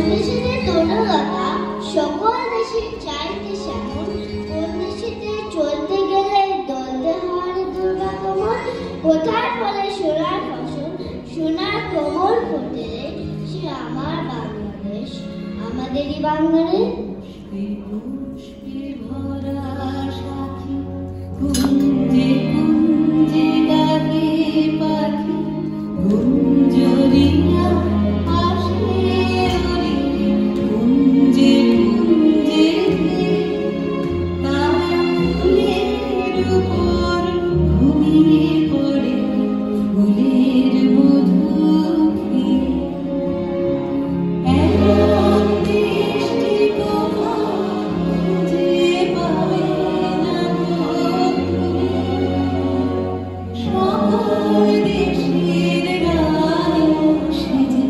দেশেতে তরুণতা সকল দেশের চাইতে শ্যামল, কোন দেশেতে চলতে গেলে দলতে হয় দুর্গাগমন, কোথায় ফলে সোনার ফসল সোনার কোমল ফোটে, সে আমার বাংলাদেশ আমাদেরই বাংলাদেশ। কুঞ্জে কুঞ্জে ডাকে পাখি, গুঞ্জরিয়া আসে ওরে, কুঞ্জে কুঞ্জে তারা ফুলের উপর ঘুমিয়ে পড়ে, ফুলের মধু খেয়ে। এমন মিষ্টি কথা যে পাবে না তুমি, সকল দেশের রানী সে যে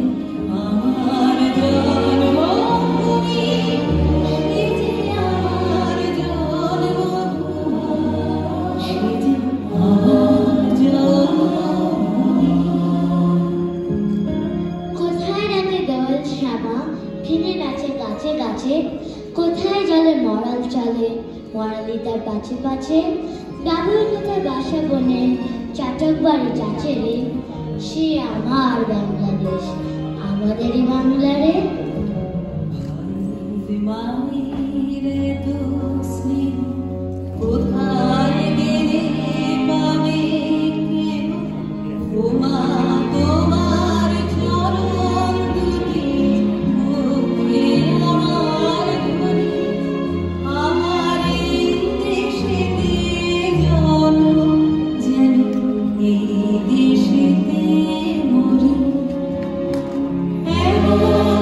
আমার জন্মভূমি, সে যে আমার জন্মভূমি, সে যে আমার জন্মভূমি। কোথায় রাতে দল শ্যামা ফিরে নাচে গাছে গাছে, কোথায় জলে মরাল চলে মরালি তার পাছে পাছে, ডাবুর কোথায় বাসা বনে চাটক বাড়ি চাচে রে, সে আমার বাংলাদেশ আমাদেরই বাংলা রে। মায়ের তো স্নেহ কোথায় গেলে পাবে কেহ, ও মা তোমার চরণ দুটি মুখে আমার ধ্বনি, আমার এই দেশেতে জন্ম যেন এই দেশেতে মরি। এমন